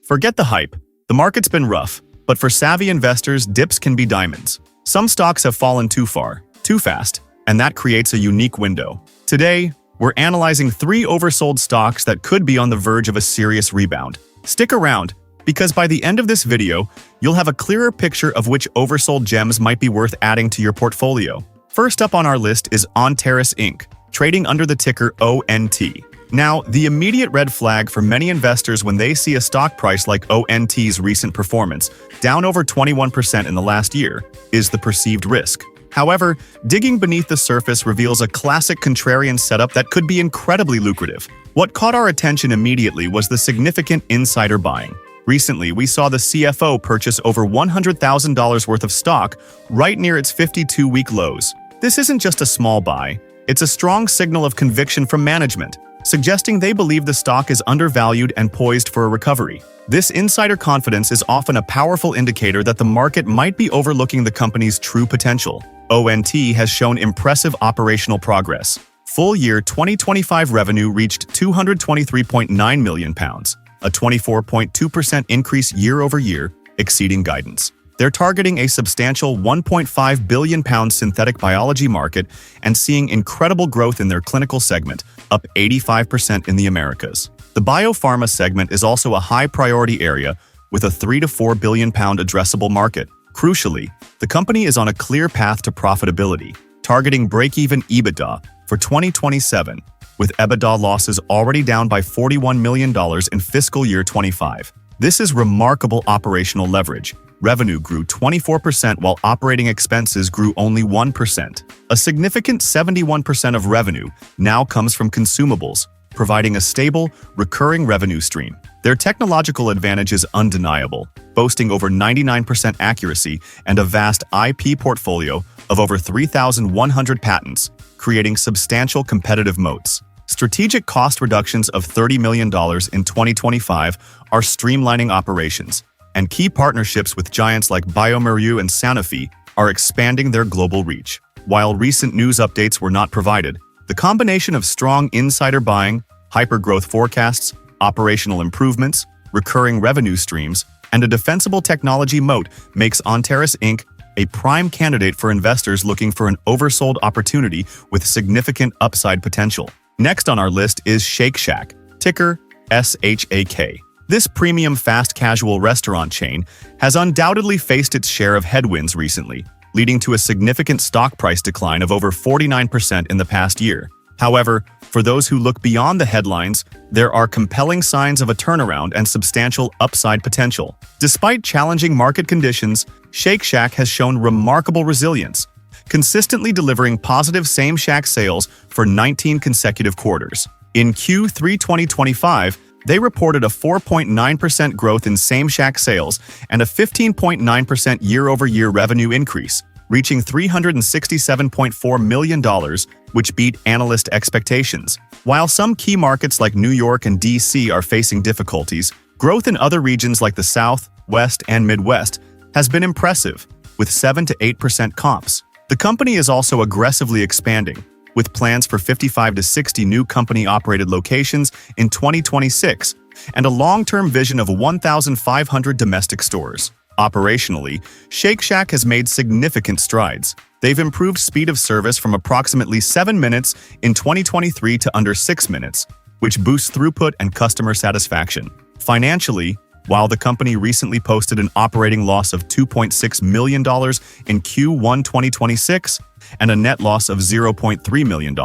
Forget the hype. The market's been rough, but for savvy investors, dips can be diamonds. Some stocks have fallen too far, too fast, and that creates a unique window. Today, we're analyzing 3 oversold stocks that could be on the verge of a serious rebound. Stick around, because by the end of this video, you'll have a clearer picture of which oversold gems might be worth adding to your portfolio. First up on our list is Onterris Inc., trading under the ticker ONT. Now, the immediate red flag for many investors when they see a stock price like ONT's recent performance, down over 21% in the last year, is the perceived risk. However, digging beneath the surface reveals a classic contrarian setup that could be incredibly lucrative. What caught our attention immediately was the significant insider buying. Recently, we saw the CFO purchase over $100,000 worth of stock right near its 52-week lows. This isn't just a small buy, it's a strong signal of conviction from management, suggesting they believe the stock is undervalued and poised for a recovery. This insider confidence is often a powerful indicator that the market might be overlooking the company's true potential. ONT has shown impressive operational progress. Full year 2025 revenue reached £223.9 million, a 24.2% increase year-over-year, exceeding guidance. They're targeting a substantial £1.5 billion synthetic biology market and seeing incredible growth in their clinical segment, up 85% in the Americas. The biopharma segment is also a high-priority area with a £3 to £4 billion addressable market. Crucially, the company is on a clear path to profitability, targeting break-even EBITDA for 2027, with EBITDA losses already down by $41 million in fiscal year 25. This is remarkable operational leverage. Revenue grew 24% while operating expenses grew only 1%. A significant 71% of revenue now comes from consumables, providing a stable, recurring revenue stream. Their technological advantage is undeniable, boasting over 99% accuracy and a vast IP portfolio of over 3,100 patents, creating substantial competitive moats. Strategic cost reductions of $30 million in 2025 are streamlining operations, and key partnerships with giants like bioMérieux and Sanofi are expanding their global reach. While recent news updates were not provided, the combination of strong insider buying, hyper-growth forecasts, operational improvements, recurring revenue streams, and a defensible technology moat makes Onterris Inc. a prime candidate for investors looking for an oversold opportunity with significant upside potential. Next on our list is Shake Shack, ticker SHAK. This premium fast casual restaurant chain has undoubtedly faced its share of headwinds recently, leading to a significant stock price decline of over 49% in the past year. However, for those who look beyond the headlines, there are compelling signs of a turnaround and substantial upside potential. Despite challenging market conditions, Shake Shack has shown remarkable resilience, consistently delivering positive same-shack sales for 19 consecutive quarters. In Q3 2025, they reported a 4.9% growth in same-shack sales and a 15.9% year-over-year revenue increase, reaching $367.4 million, which beat analyst expectations. While some key markets like New York and DC are facing difficulties, growth in other regions like the South, West, and Midwest has been impressive, with 7 to 8% comps. The company is also aggressively expanding, with plans for 55 to 60 new company-operated locations in 2026 and a long-term vision of 1,500 domestic stores. Operationally, Shake Shack has made significant strides. They've improved speed of service from approximately 7 minutes in 2023 to under 6 minutes, which boosts throughput and customer satisfaction. Financially, while the company recently posted an operating loss of $2.6 million in Q1 2026 and a net loss of $0.3 million,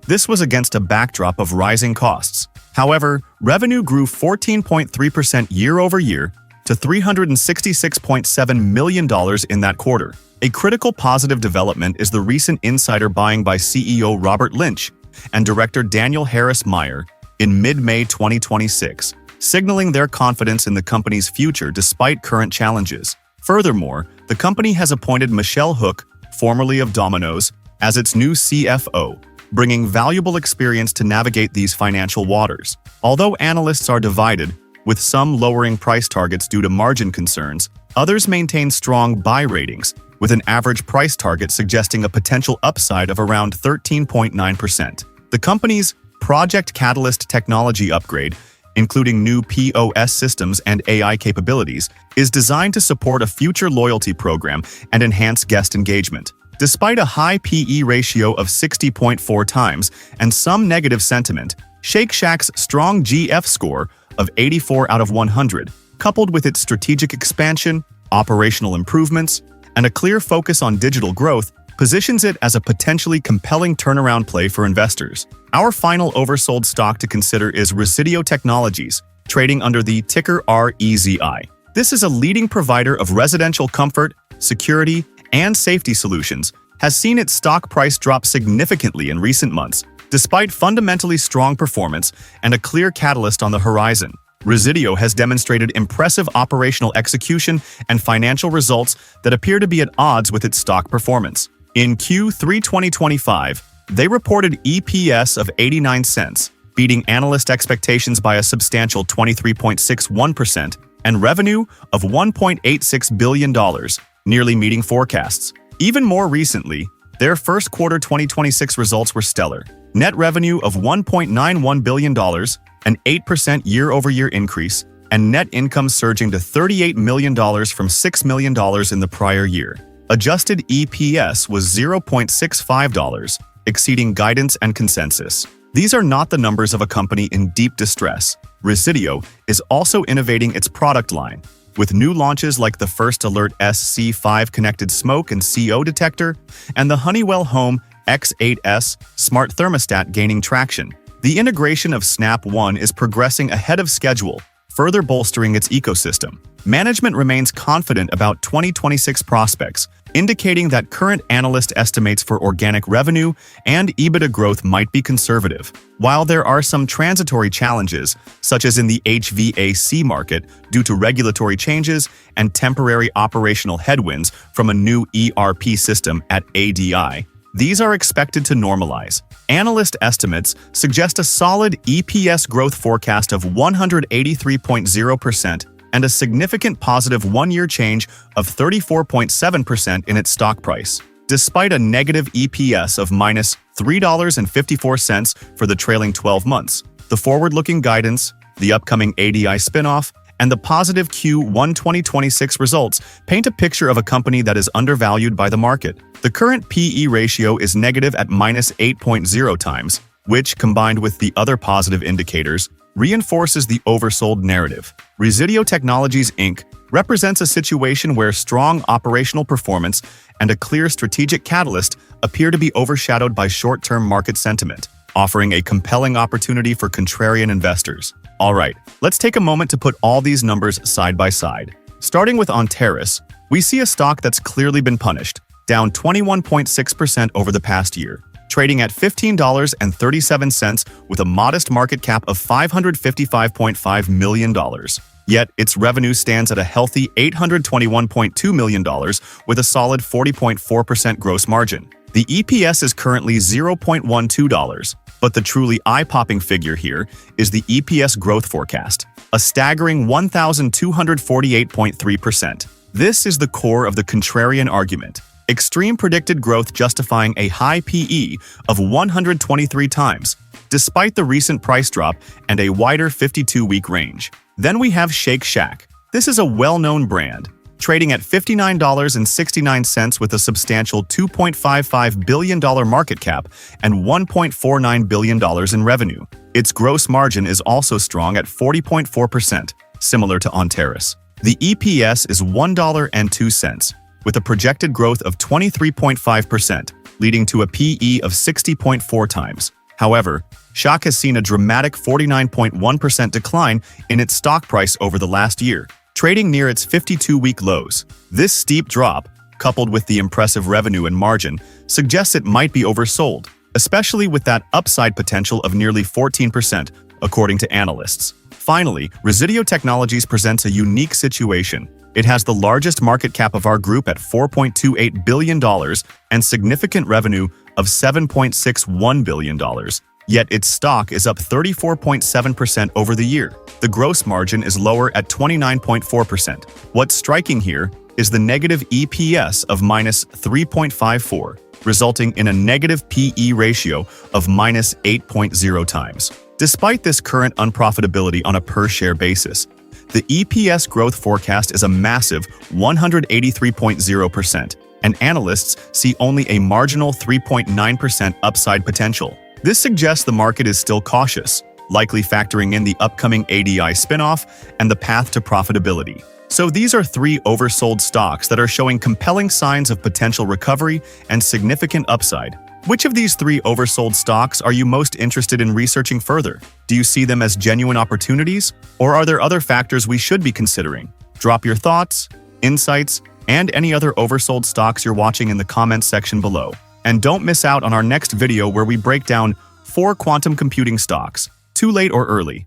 this was against a backdrop of rising costs. However, revenue grew 14.3% year-over-year to $366.7 million in that quarter. A critical positive development is the recent insider buying by CEO Robert Lynch and director Daniel Harris Meyer in mid-May 2026, signaling their confidence in the company's future despite current challenges. Furthermore, the company has appointed Michelle Hook, formerly of Domino's, as its new CFO, bringing valuable experience to navigate these financial waters. Although analysts are divided, with some lowering price targets due to margin concerns, others maintain strong buy ratings, with an average price target suggesting a potential upside of around 13.9%. The company's Project Catalyst technology upgrade including new POS systems and AI capabilities, is designed to support a future loyalty program and enhance guest engagement. Despite a high PE ratio of 60.4 times and some negative sentiment, Shake Shack's strong GF score of 84 out of 100, coupled with its strategic expansion, operational improvements, and a clear focus on digital growth, positions it as a potentially compelling turnaround play for investors. Our final oversold stock to consider is Resideo Technologies, trading under the ticker REZI. This is a leading provider of residential comfort, security, and safety solutions, has seen its stock price drop significantly in recent months, despite fundamentally strong performance and a clear catalyst on the horizon. Resideo has demonstrated impressive operational execution and financial results that appear to be at odds with its stock performance. In Q3 2025, they reported EPS of 89 cents, beating analyst expectations by a substantial 23.61%, and revenue of $1.86 billion, nearly meeting forecasts. Even more recently, their first quarter 2026 results were stellar. Net revenue of $1.91 billion, an 8% year-over-year increase, and net income surging to $38 million from $6 million in the prior year. Adjusted EPS was $0.65, exceeding guidance and consensus. These are not the numbers of a company in deep distress. Resideo is also innovating its product line, with new launches like the First Alert SC5 connected smoke and CO detector and the Honeywell Home X8S smart thermostat gaining traction. The integration of Snap One is progressing ahead of schedule, further bolstering its ecosystem. Management remains confident about 2026 prospects, indicating that current analyst estimates for organic revenue and EBITDA growth might be conservative. While there are some transitory challenges, such as in the HVAC market due to regulatory changes and temporary operational headwinds from a new ERP system at ADI, these are expected to normalize. Analyst estimates suggest a solid EPS growth forecast of 183.0% and a significant positive one-year change of 34.7% in its stock price. Despite a negative EPS of minus $3.54 for the trailing 12 months, the forward-looking guidance, the upcoming ADI spinoff, and the positive Q1 2026 results paint a picture of a company that is undervalued by the market. The current PE ratio is negative at minus 8.0 times, which, combined with the other positive indicators, reinforces the oversold narrative. Resideo Technologies Inc. represents a situation where strong operational performance and a clear strategic catalyst appear to be overshadowed by short-term market sentiment, offering a compelling opportunity for contrarian investors. Alright, let's take a moment to put all these numbers side by side. Starting with Onterris, we see a stock that's clearly been punished, down 21.6% over the past year, trading at $15.37 with a modest market cap of $555.5 million. Yet, its revenue stands at a healthy $821.2 million with a solid 40.4% gross margin. The EPS is currently $0.12, but the truly eye-popping figure here is the EPS growth forecast, a staggering 1,248.3%. This is the core of the contrarian argument. Extreme predicted growth justifying a high PE of 123 times, despite the recent price drop and a wider 52-week range. Then we have Shake Shack. This is a well-known brand, trading at $59.69 with a substantial $2.55 billion market cap and $1.49 billion in revenue. Its gross margin is also strong at 40.4%, similar to Onterris. The EPS is $1.02, with a projected growth of 23.5%, leading to a PE of 60.4 times. However, Shack has seen a dramatic 49.1% decline in its stock price over the last year, trading near its 52-week lows. This steep drop, coupled with the impressive revenue and margin, suggests it might be oversold, especially with that upside potential of nearly 14%, according to analysts. Finally, Resideo Technologies presents a unique situation. It has the largest market cap of our group at $4.28 billion and significant revenue of $7.61 billion. Yet its stock is up 34.7% over the year. The gross margin is lower at 29.4%. What's striking here is the negative EPS of minus 3.54, resulting in a negative PE ratio of minus 8.0 times. Despite this current unprofitability on a per-share basis, the EPS growth forecast is a massive 183.0%, and analysts see only a marginal 3.9% upside potential. This suggests the market is still cautious, likely factoring in the upcoming ADI spinoff and the path to profitability. So these are 3 oversold stocks that are showing compelling signs of potential recovery and significant upside. Which of these 3 oversold stocks are you most interested in researching further? Do you see them as genuine opportunities, or are there other factors we should be considering? Drop your thoughts, insights, and any other oversold stocks you're watching in the comments section below. And don't miss out on our next video where we break down 4 quantum computing stocks, too late or early.